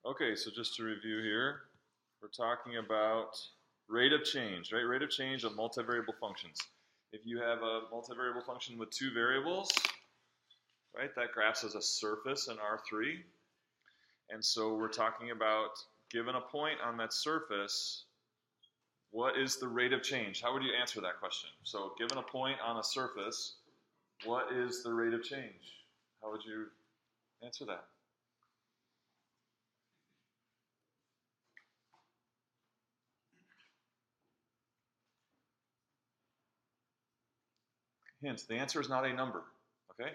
Okay, so just to review here, we're talking about rate of change, right? Rate of change of multivariable functions. If you have a multivariable function with two variables, right, that graphs as a surface in R3. And so we're talking about, given a point on that surface, what is the rate of change? How would you answer that question? So given a point on a surface, what is the rate of change? How would you answer that? Hint, the answer is not a number, okay?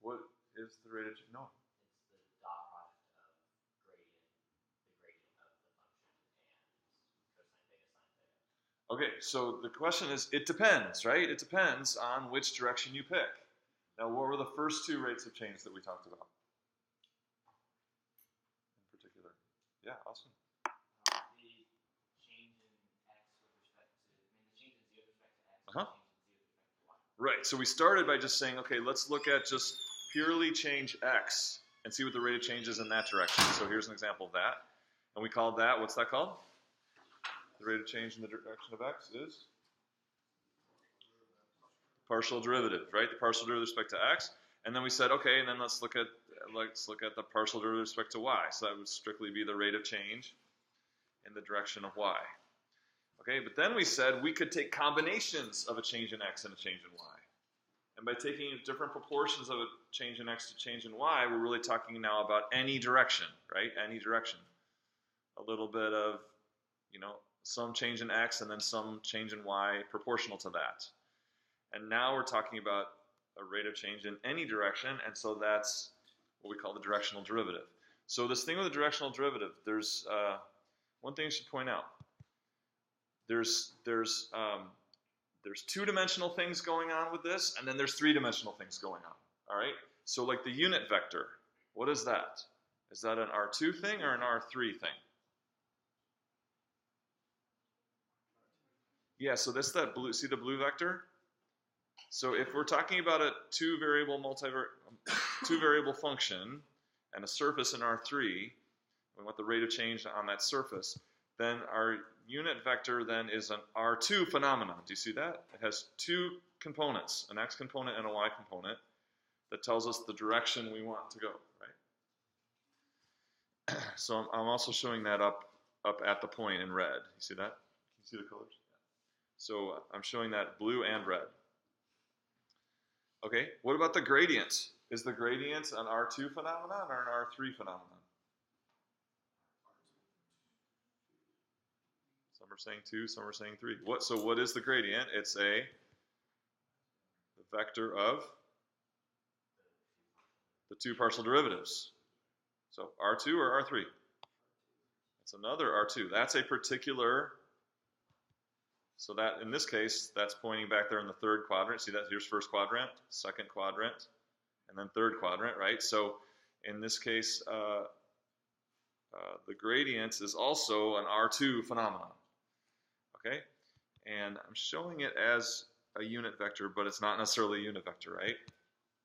What is the rate of change? No. It's the dot product of the gradient of the function and cosine theta, sine theta. Okay, so the question is, it depends, right? It depends on which direction you pick. Now, what were the first two rates of change that we talked about? In particular. Yeah, awesome. The change in x with respect to, the change in z with respect to x, and the change in z with respect to y. Right, so we started by just saying, okay, let's look at just purely change x and see what the rate of change is in that direction. So here's an example of that. And we called that, what's that called? The rate of change in the direction of x is? Partial derivative, right? The partial derivative with respect to x. And then we said, okay, and then let's look at the partial derivative with respect to y. So that would strictly be the rate of change in the direction of y. Okay, but then we said we could take combinations of a change in x and a change in y. And by taking different proportions of a change in x to change in y, we're really talking now about any direction, right? Any direction. A little bit of, some change in x and then some change in y proportional to that. And now we're talking about a rate of change in any direction, and so that's what we call the directional derivative. So this thing with the directional derivative, there's one thing I should point out. There's two-dimensional things going on with this, and then there's three-dimensional things going on, all right? So like the unit vector, what is that? Is that an R2 thing or an R3 thing? Yeah, so that's that blue, see the blue vector? So if we're talking about a two-variable function and a surface in R3, we want the rate of change on that surface, then our unit vector then is an R2 phenomenon. Do you see that? It has two components, an x component and a y component, that tells us the direction we want to go, right? So I'm also showing that up at the point in red. You see that? Can you see the colors? So I'm showing that blue and red. Okay, what about the gradient? Is the gradient an R2 phenomenon or an R3 phenomenon? Some are saying 2, some are saying 3. So what is the gradient? It's the vector of the two partial derivatives. So R2 or R3? It's another R2. That's a particular, so that in this case, that's pointing back there in the third quadrant. See that? Here's first quadrant, second quadrant, and then third quadrant, right? So in this case, the gradient is also an R2 phenomenon. Okay, and I'm showing it as a unit vector, but it's not necessarily a unit vector, right?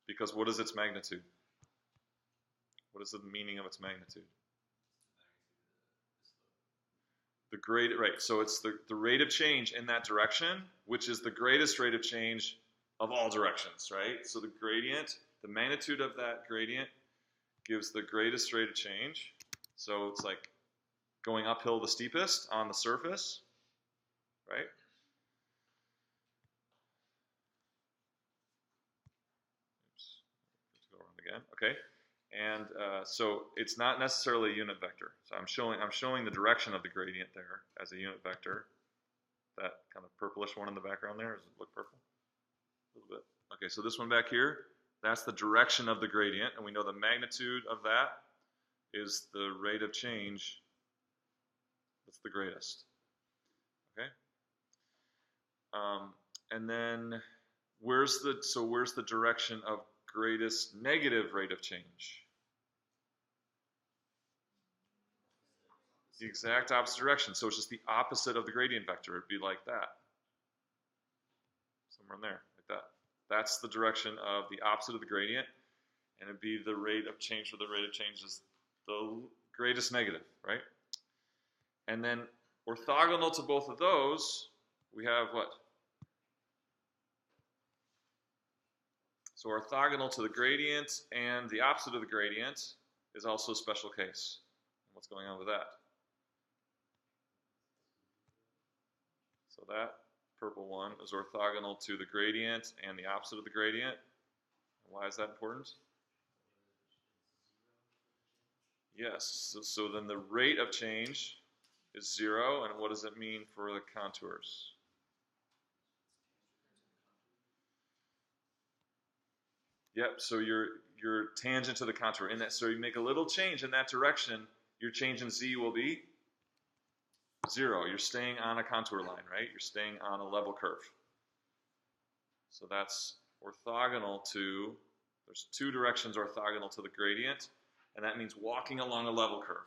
Because what is its magnitude? What is the meaning of its magnitude? The grade, right, so it's the rate of change in that direction, which is the greatest rate of change of all directions, right? So the gradient, the magnitude of that gradient gives the greatest rate of change. So it's like going uphill the steepest on the surface. Right? Oops, let's go around again. Okay, and so it's not necessarily a unit vector. So I'm showing the direction of the gradient there as a unit vector. That kind of purplish one in the background there, does it look purple? A little bit. Okay, so this one back here, that's the direction of the gradient, and we know the magnitude of that is the rate of change that's the greatest. Okay. And then where's the direction of greatest negative rate of change? The exact opposite direction. So it's just the opposite of the gradient vector. It'd be like that. Somewhere in there, like that. That's the direction of the opposite of the gradient, and it'd be the rate of change, where the rate of change is the greatest negative, right? And then orthogonal to both of those, we have what? So orthogonal to the gradient and the opposite of the gradient is also a special case. What's going on with that? So that purple one is orthogonal to the gradient and the opposite of the gradient. Why is that important? Yes, so then the rate of change is 0, and what does it mean for the contours? Yep, so you're tangent to the contour. In that, so you make a little change in that direction, your change in z will be 0. You're staying on a contour line, right? You're staying on a level curve. So that's orthogonal to, there's two directions orthogonal to the gradient, and that means walking along a level curve.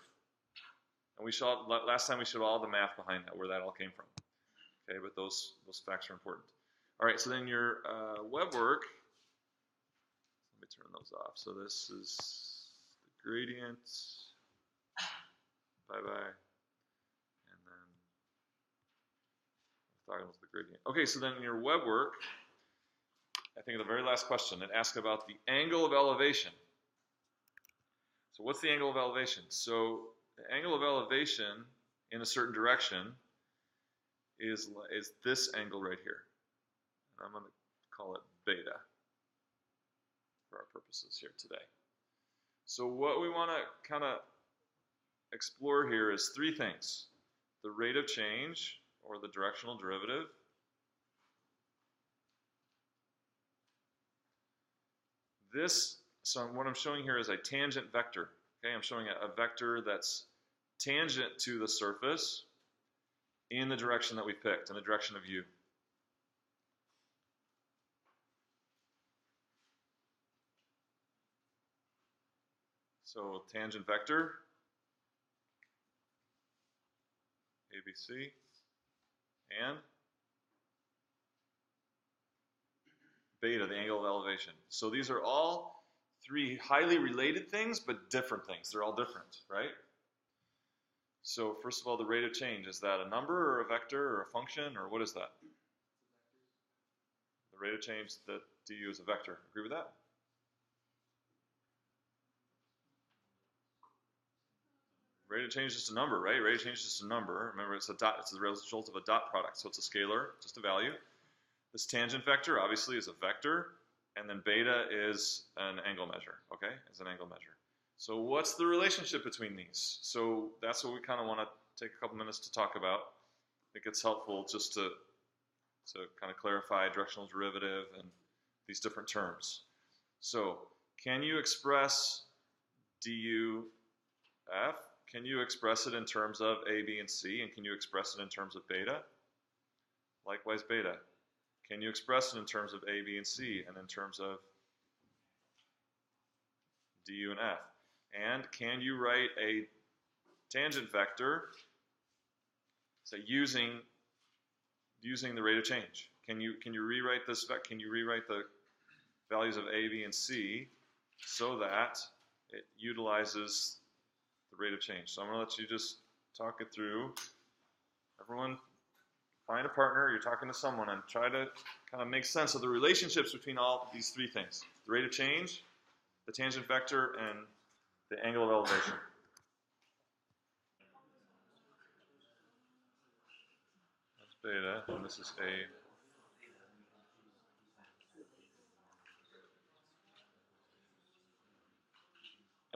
And we showed, last time we showed all the math behind that, where that all came from. Okay, but those facts are important. All right, so then your web work, let me turn those off. So this is the gradient, bye-bye, and then orthogonal to the gradient. Okay, so then in your web work, I think the very last question, it asks about the angle of elevation. So what's the angle of elevation? So the angle of elevation in a certain direction is this angle right here. And I'm going to call it beta for our purposes here today. So what we want to kind of explore here is three things. The rate of change, or the directional derivative. So what I'm showing here is a tangent vector. Okay, I'm showing a vector that's tangent to the surface in the direction that we picked, in the direction of u. So tangent vector, ABC, and beta, the angle of elevation. So these are all three highly related things, but different things. They're all different, right? So first of all, the rate of change, is that a number or a vector or a function, or what is that? The rate of change that du is a vector. Agree with that? Rate of change is just a number, right? Rate of change is just a number. Remember, it's a dot. It's the result of a dot product, so it's a scalar, just a value. This tangent vector obviously is a vector, and then beta is an angle measure, okay? Is an angle measure. So what's the relationship between these? So that's what we kind of want to take a couple minutes to talk about. I think it's helpful just to kind of clarify directional derivative and these different terms. So can you express duf? Can you express it in terms of a, b, and c? And can you express it in terms of beta? Likewise, beta. Can you express it in terms of a, b, and c, and in terms of du and f? And can you write a tangent vector, say using the rate of change? Can you rewrite this? Can you rewrite the values of a, b, and c so that it utilizes the rate of change? So I'm going to let you just talk it through. Everyone, find a partner. You're talking to someone, and try to kind of make sense of the relationships between all these three things: the rate of change, the tangent vector, and the angle of elevation. That's beta, and this is a.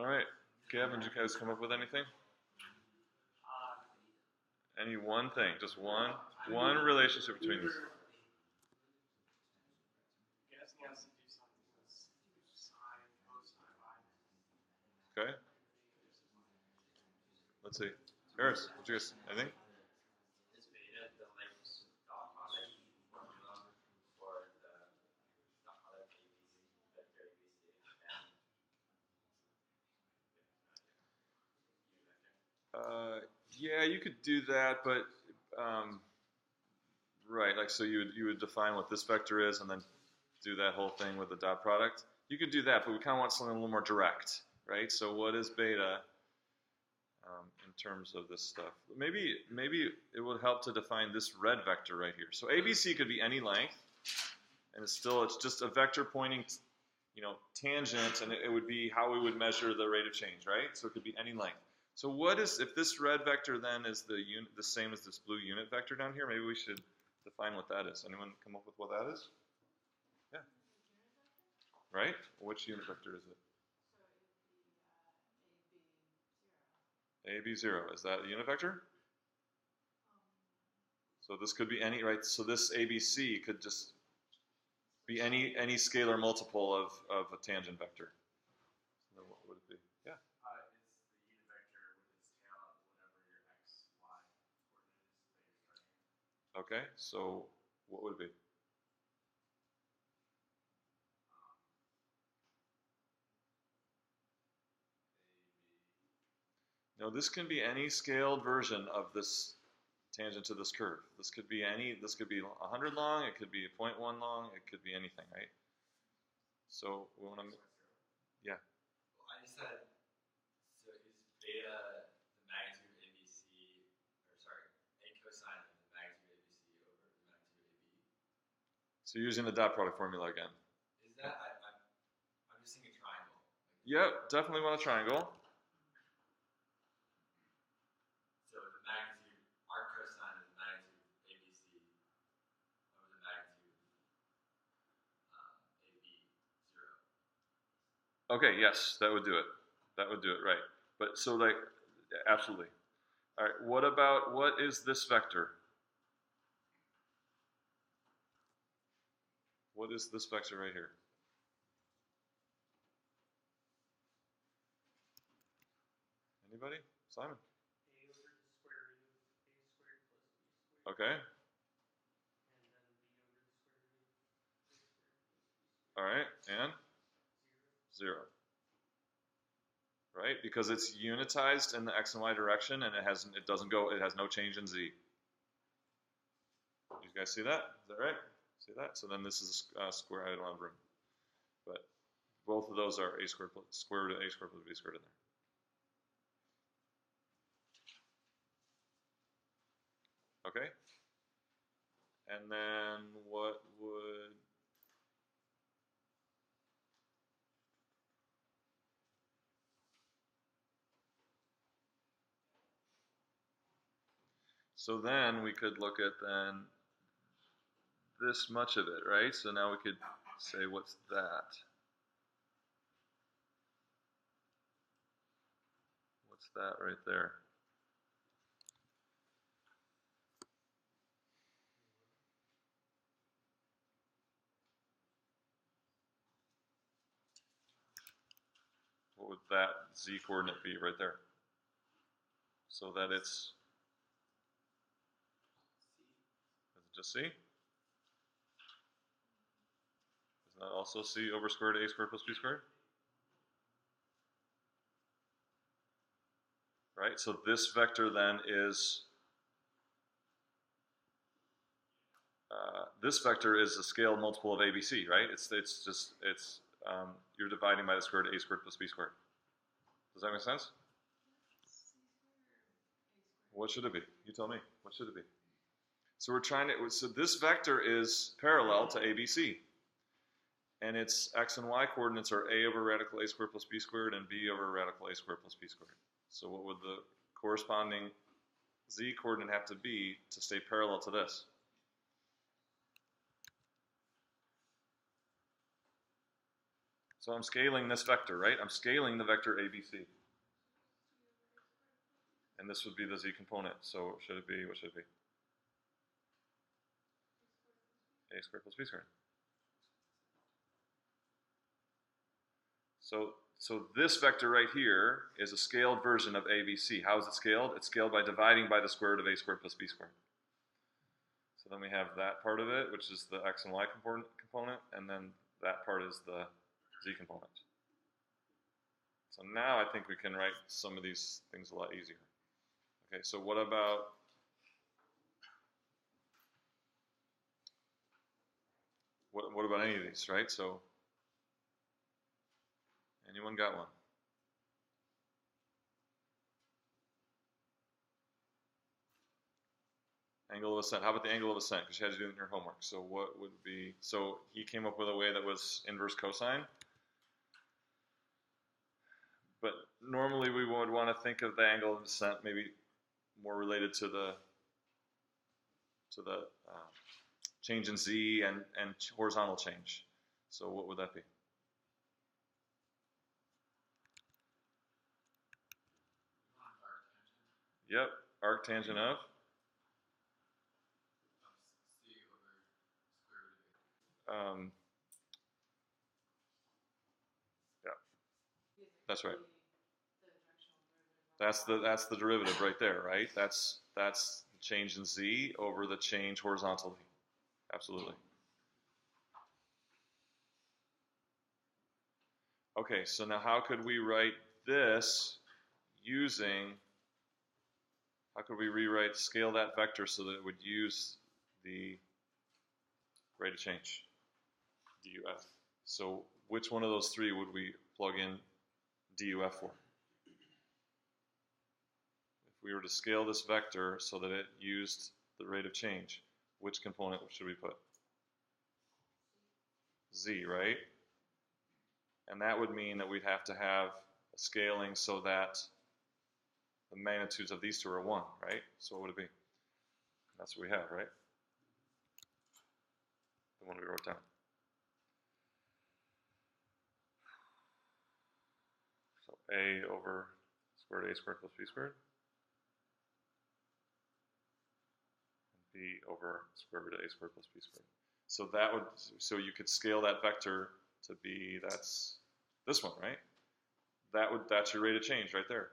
All right, Gavin, did you guys come up with anything? Any one thing, just one relationship between these. Okay. Let's see. Harris, did you guys anything? Is beta the dot product formula for the dot product ABC, vector ABC, Yeah, you could do that, but right, like so you would define what this vector is and then do that whole thing with the dot product. You could do that, but we kind of want something a little more direct, right? So what is beta? in terms of this stuff. Maybe it would help to define this red vector right here. So ABC could be any length, and it's just a vector pointing, tangent, and it would be how we would measure the rate of change, right? So it could be any length. So if this red vector then is the same as this blue unit vector down here? Maybe we should define what that is. Anyone come up with what that is? Yeah. Right? Which unit vector is it? AB0. Is that a unit vector? So this could be any, right? So this ABC could just be any scalar multiple of a tangent vector. So what would it be? Yeah. It's the unit vector with its tail at whatever your x, y coordinate is that you're starting. Okay. So what would it be? No, this can be any scaled version of this tangent to this curve. This could be 100 long, it could be 0.1 long, it could be anything, right? So we want to, yeah. Well, I just said, so is beta the magnitude of ABC, or sorry, a cosine of the magnitude of ABC over the magnitude of AB? So using the dot product formula again. Is that, I'm just thinking triangle. Yep, definitely want a triangle. So the magnitude, arc cosine of the magnitude of ABC over the magnitude AB0. Okay, yes, that would do it. That would do it, right. But so absolutely. All right, what is this vector? What is this vector right here? Anybody? Simon? A over the square root of a squared plus b squared. Okay. And then b over the square root of a squared plus b squared. All right, and? 0. Right, because it's unitized in the x and y direction, and it has no change in z. You guys see that? Is that right? See that? So then this is a square. I don't have room, but both of those are a squared plus square root of a squared plus b squared in there. Okay. And then what would? So then we could look at this much of it, right? So now we could say, what's that? What's that right there? What would that z coordinate be right there? So that it's, is it just c? Isn't that also c over square root of a squared plus b squared? Right, so this vector then is, this vector is a scaled multiple of ABC, right? You're dividing by the square root of a squared plus b squared. Does that make sense? What should it be? You tell me. What should it be? So so this vector is parallel to ABC. And its x and y coordinates are a over radical a squared plus b squared and b over radical a squared plus b squared. So what would the corresponding z coordinate have to be to stay parallel to this? So I'm scaling this vector, right? I'm scaling the vector ABC. And this would be the z component. So what should it be? What should it be? A squared plus b squared. So this vector right here is a scaled version of ABC. How is it scaled? It's scaled by dividing by the square root of a squared plus b squared. So then we have that part of it, which is the x and y component, and then that part is the z component. So now I think we can write some of these things a lot easier. Okay, so what about any of these, right? So anyone got one? Angle of ascent. How about the angle of ascent? Because you had to do it in your homework. So what would be, so he came up with a way that was inverse cosine. But normally we would want to think of the angle of ascent maybe more related to the change in z and horizontal change. So what would that be? Yep, arc tangent of? C over square root of Yeah, that's right. That's the derivative right there, right? That's the change in z over the change horizontally. Absolutely. Okay, so now how could we write this using, how could we rewrite, scale that vector so that it would use the rate of change, duf? So which one of those three would we plug in duf for? If we were to scale this vector so that it used the rate of change, which component should we put? Z, right? And that would mean that we'd have to have a scaling so that the magnitudes of these two are 1, right? So what would it be? That's what we have, right? The one we wrote down. So a over square root of a squared plus b squared. And b over square root of a squared plus b squared. So that would, so you could scale that vector to be, that's this one, right? That's your rate of change right there.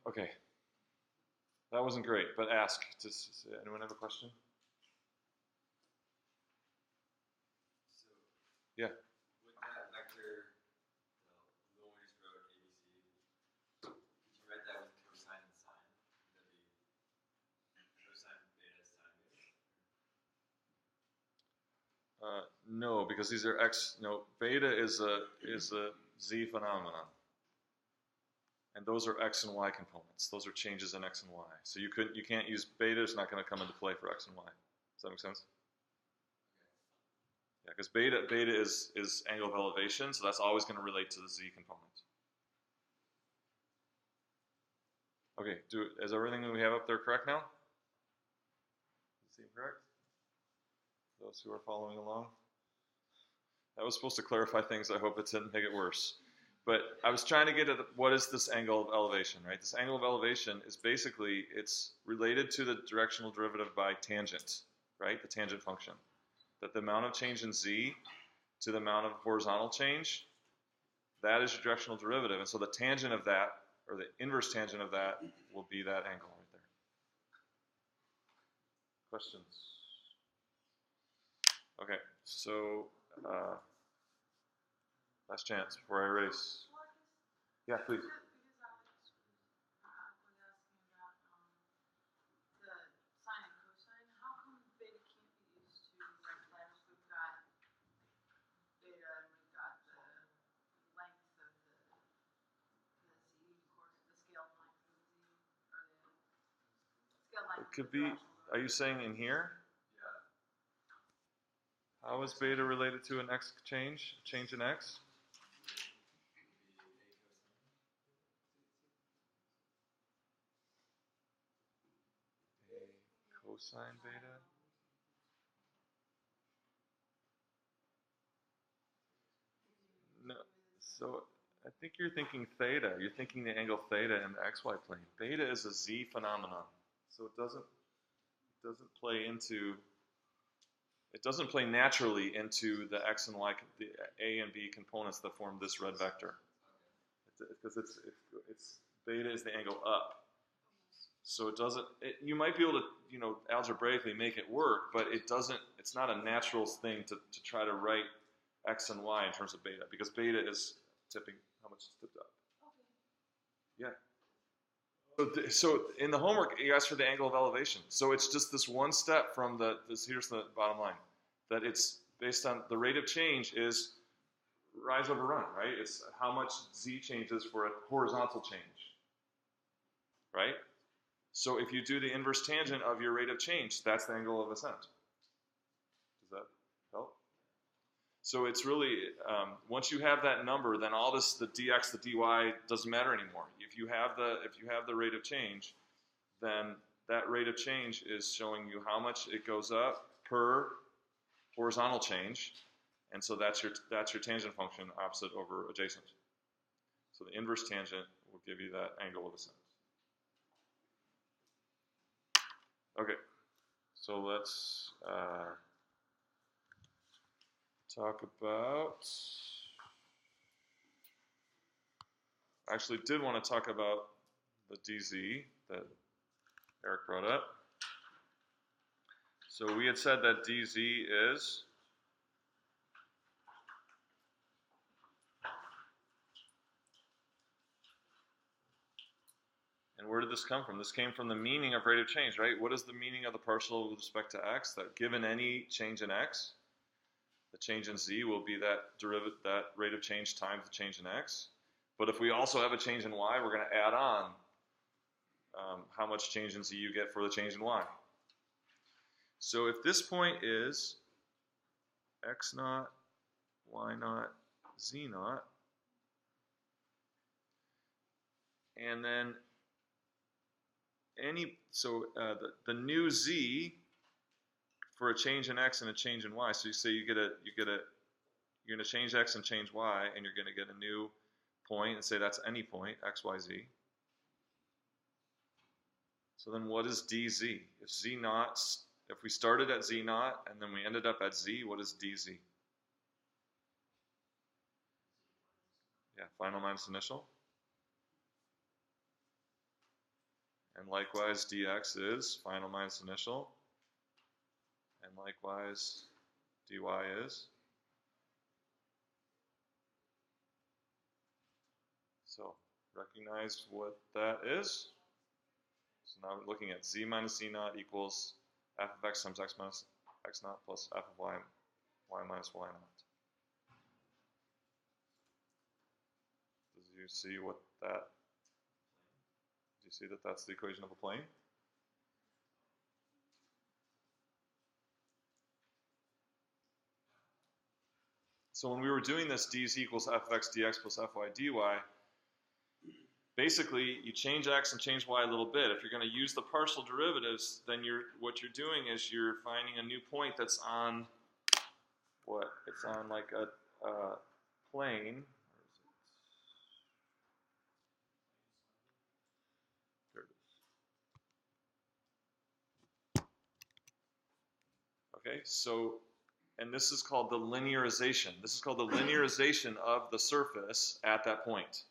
Okay. That wasn't great, but ask. Does anyone have a question? So Yeah. with that vector, the one we just wrote, ABC, could you write that with cosine and sine? Would that be cosine beta sine beta? No, because these are x. No, beta is a z phenomenon, and those are x and y components. Those are changes in x and y. So you can't use beta. Is not going to come into play for x and y. Does that make sense? Yeah, because beta is angle of elevation, so that's always going to relate to the z component. Okay, is everything that we have up there correct now? Does it seem correct? Those who are following along? That was supposed to clarify things. I hope it didn't make it worse. But I was trying to get at what is this angle of elevation, right? This angle of elevation is basically, it's related to the directional derivative by tangent, right? The tangent function. That the amount of change in z to the amount of horizontal change, that is your directional derivative. And so the tangent of that, or the inverse tangent of that, will be that angle right there. Questions? Okay, so last chance before I erase. Yeah, please. It could be, are you saying in here? Yeah. How is beta related to an x change in x? A cosine beta? No, so I think you're thinking theta. You're thinking the angle theta in the xy plane. Beta is a z phenomenon, so it doesn't play into. It doesn't play naturally into the x and y, the a and b components that form this red vector, because it's beta is the angle up. So it doesn't. You might be able to algebraically make it work, but it doesn't. It's not a natural thing to try to write x and y in terms of beta, because beta is tipping, how much is tipped up. Yeah. So in the homework, you asked for the angle of elevation. So it's just this one step from here's the bottom line, that it's based on the rate of change is rise over run, right? It's how much z changes for a horizontal change, right? So if you do the inverse tangent of your rate of change, that's the angle of ascent. Does that help? So it's really, once you have that number, then all this, the dx, the dy doesn't matter anymore. If you have the rate of change, then that rate of change is showing you how much it goes up per horizontal change, and so that's your tangent function opposite over adjacent. So the inverse tangent will give you that angle of ascent. Okay, so let's talk about. I actually did want to talk about the dz that Eric brought up. So we had said that dz is and where did this come from? This came from the meaning of rate of change, right? What is the meaning of the partial with respect to x? That given any change in x, the change in z will be that rate of change times the change in x. But if we also have a change in y, we're going to add on how much change in z you get for the change in y. So if this point is x naught, y naught, z naught, and then the new z for a change in x and a change in y. So you say you're going to change x and change y, and you're going to get a new point, and say that's any point, x, y, z. So then what is dz? If z naught, if we started at z naught and then we ended up at z, what is dz? Yeah, final minus initial. And likewise, dx is final minus initial. And likewise, dy is. So recognize what that is. So now we're looking at z minus z naught equals f of x times x minus x naught plus f of y minus y naught. Do you see what that? Do you see that that's the equation of a plane? So when we were doing this dz equals f of x dx plus fy dy, basically you change x and change y a little bit. If you're going to use the partial derivatives, then what you're doing is you're finding a new point that's on what? It's on like a plane. There it is. Okay, so, and this is called the linearization. This is called the linearization of the surface at that point.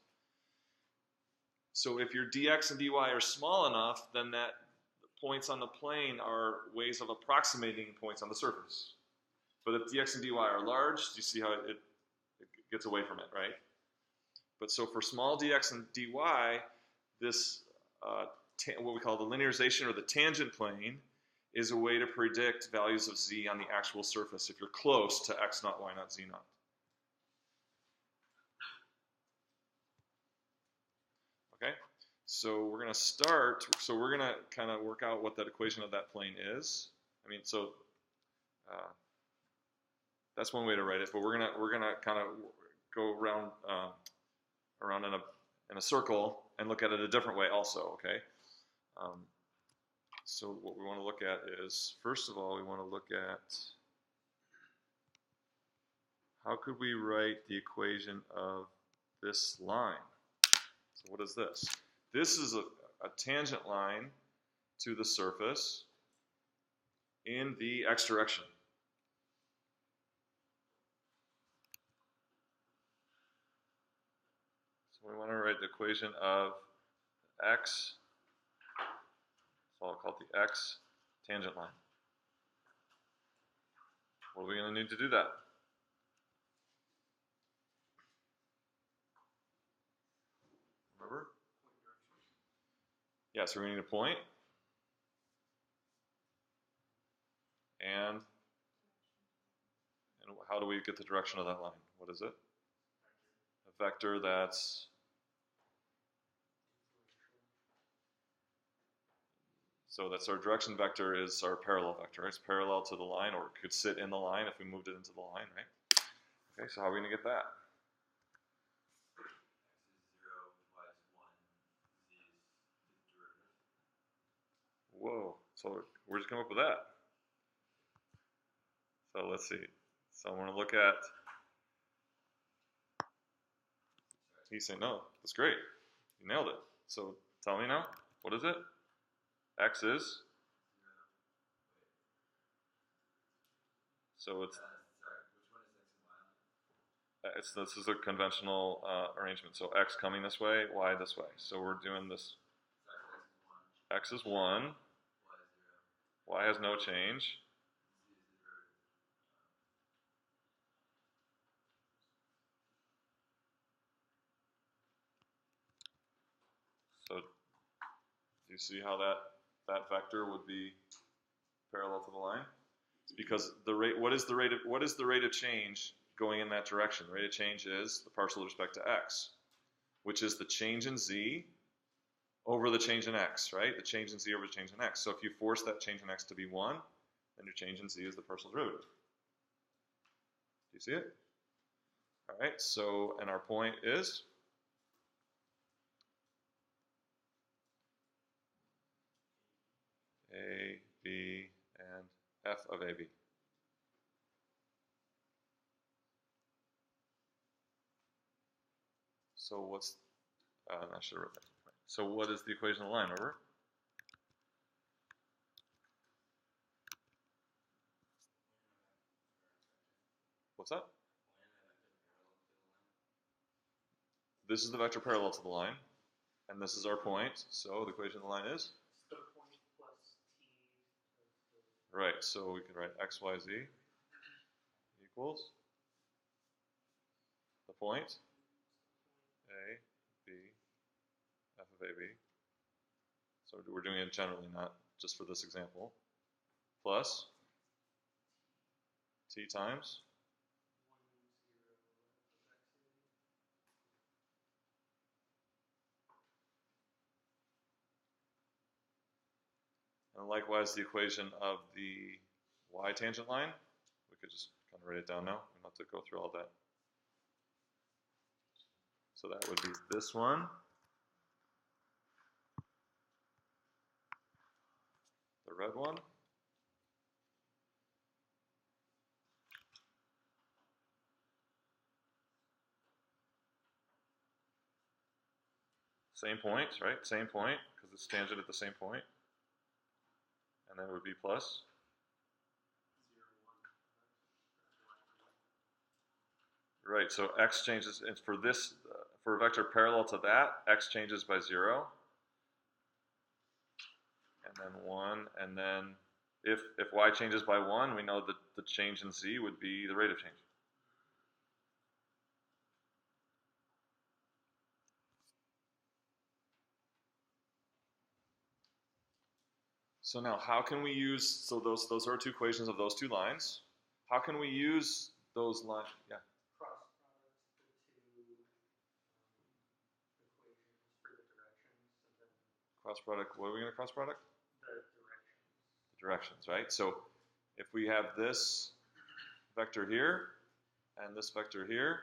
So if your dx and dy are small enough, then that points on the plane are ways of approximating points on the surface. But if dx and dy are large, do you see how it gets away from it, right? But so for small dx and dy, this what we call the linearization or the tangent plane is a way to predict values of z on the actual surface if you're close to x naught, y naught, z naught. Okay, so we're going to start, so we're going to kind of work out what that equation of that plane is. I mean, so that's one way to write it, but we're gonna kind of go around in a circle and look at it a different way also. Okay. So what we want to look at is, first of all, we want to look at how could we write the equation of this line. So what is this? This is a tangent line to the surface in the x direction. So we want to write the equation of x, so I'll call it the x tangent line. What are we going to need to do that? Yeah, so we're going to need a point. And how do we get the direction of that line? What is it? A vector that's, so that's our direction vector is our parallel vector. It's parallel to the line, or it could sit in the line if we moved it into the line, right? Okay, so how are we going to get that? Whoa, so where'd you come up with that? So let's see. So I'm going to look at, he's saying, no, that's great. You nailed it. So tell me now, what is it? X is? So it's, this is a conventional arrangement. So X coming this way, Y this way. So we're doing this. X is 1. Y has no change. So do you see how that vector would be parallel to the line? It's because the rate. What is the rate of change going in that direction? The rate of change is the partial with respect to x, which is the change in z over the change in x, right? The change in z over the change in x. So if you force that change in x to be 1, then your change in z is the partial derivative. Do you see it? All right. So and our point is. A, B, and f of AB. So what's, I should have wrote that. So what is the equation of the line, remember? What's that? This is the vector parallel to the line, and this is our point. So the equation of the line is? The point plus t. Right, so we can write x, y, z equals the point, A, B, f of AB. So we're doing it generally, not just for this example. Plus t times 1, 0 and likewise the equation of the y tangent line. We could just kind of write it down now. We don't have to go through all that. So that would be this one. The red one. Same point, right? Same point, because it's tangent at the same point. And then it would be plus. 0, 1. Right, so x changes, and for this, for a vector parallel to that, x changes by 0. And then 1, and then if y changes by 1, we know that the change in z would be the rate of change. So now, how can we use, so those are our two equations of those two lines. How can we use those lines? Yeah. Cross product the two equations for the directions, and then Cross product, what are we going to cross product? the directions. The directions, right? So if we have this vector here and this vector here,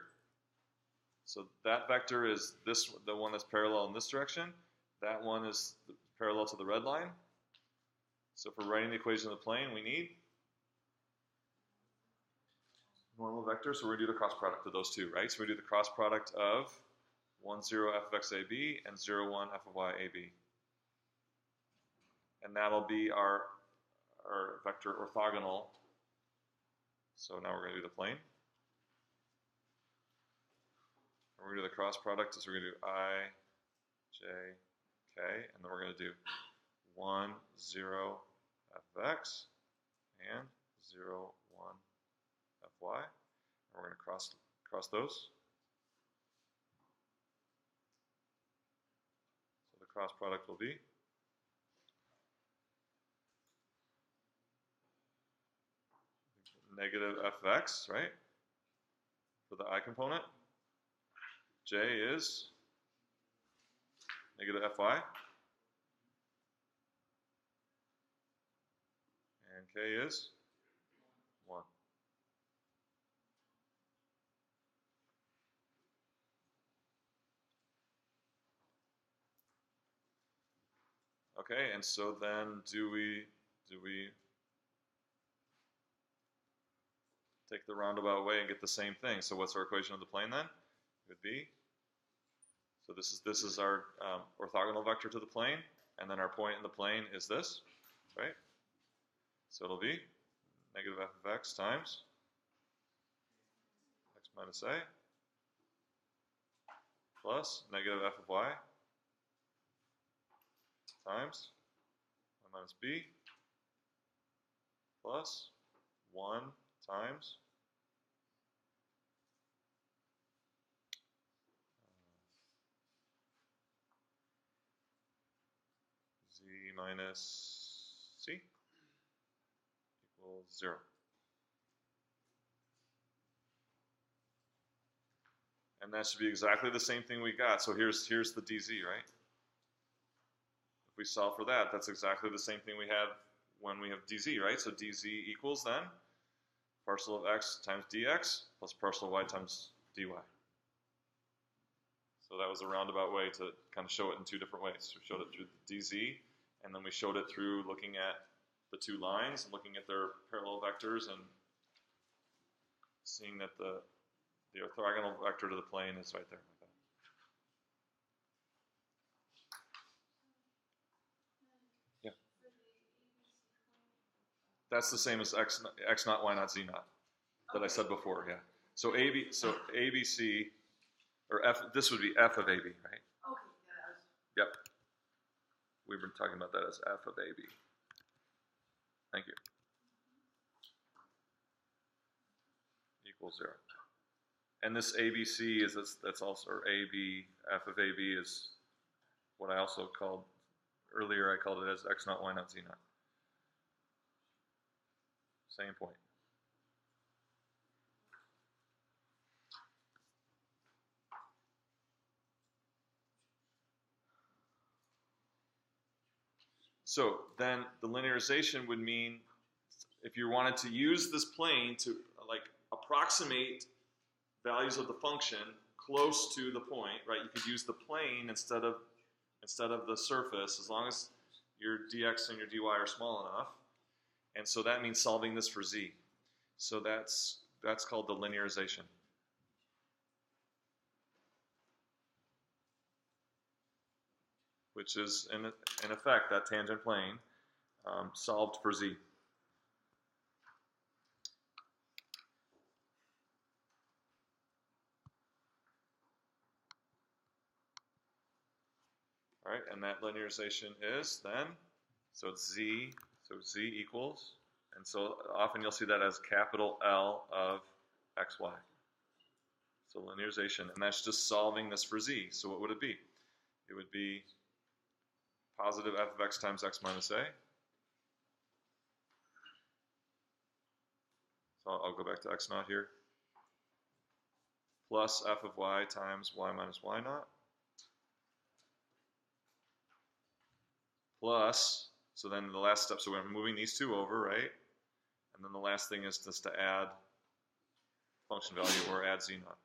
so that vector is this, the one that's parallel in this direction. That one is parallel to the red line. So if we're writing the equation of the plane, we need normal vector. So we're going to do the cross product of those two, right? So we do the cross product of 1, 0 f of x AB and 0, 1 f of y AB. And that'll be our vector orthogonal. So now we're going to do the plane. And we're going to do the cross product, so we're going to do I, J, K, and then we're going to do 1, 0 f of x and 0, 1 f of y. And we're going to cross those. So the cross product will be negative f of x, right? For the I component. J is negative fy. And k is 1. Okay, and so then do we take the roundabout way and get the same thing? So what's our equation of the plane then? It would be, so this is our orthogonal vector to the plane, and then our point in the plane is this, right? So it'll be negative f of x times x minus a plus negative f of y times y minus b plus 1 times z minus c equals 0. And that should be exactly the same thing we got. So here's the dz, right? If we solve for that, that's exactly the same thing we have when we have dz, right? So dz equals then parcel of x times dx plus parcel of y times dy. So that was a roundabout way to kind of show it in two different ways. We showed it through the dz, and then we showed it through looking at the two lines and looking at their parallel vectors and seeing that the orthogonal vector to the plane is right there. Like that. Yeah. That's the same as x naught, y naught, z naught that I said before, yeah. So ABC, or f, this would be f of AB, right? Okay, yeah, that was. Yep. We've been talking about that as f of AB. Thank you. Equals 0. And this ABC is that's also, or AB, f of AB is what I also called, earlier I called it as x naught, y naught, z naught. Same point. So then the linearization would mean if you wanted to use this plane to like approximate values of the function close to the point, right? You could use the plane instead of the surface, as long as your dx and your dy are small enough. And so that means solving this for z. So that's called the linearization. Which is, in effect, that tangent plane solved for z. All right, and that linearization is then, so it's z, so z equals, and so often you'll see that as capital L of xy. So linearization, and that's just solving this for z. So what would it be? It would be positive f of x times x minus a. So I'll go back to x naught here. Plus f of y times y minus y naught. Plus, so then the last step, so we're moving these two over, right? And then the last thing is just to add function value or add z naught.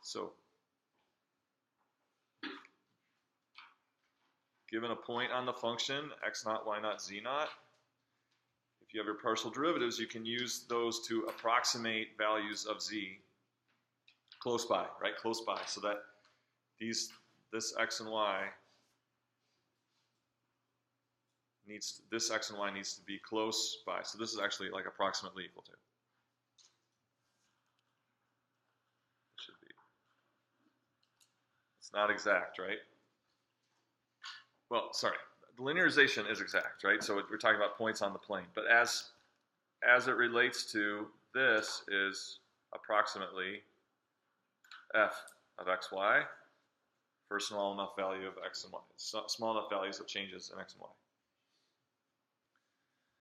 So, given a point on the function, x naught, y naught, z naught, if you have your partial derivatives, you can use those to approximate values of z close by, right? Close by, so that this x and y needs to be close by. So this is actually like approximately equal to. It should be. It's not exact, right? Well, sorry. The linearization is exact, right? So we're talking about points on the plane. But as it relates to this is approximately f of xy for small enough value of x and y. Small enough values of changes in x and y.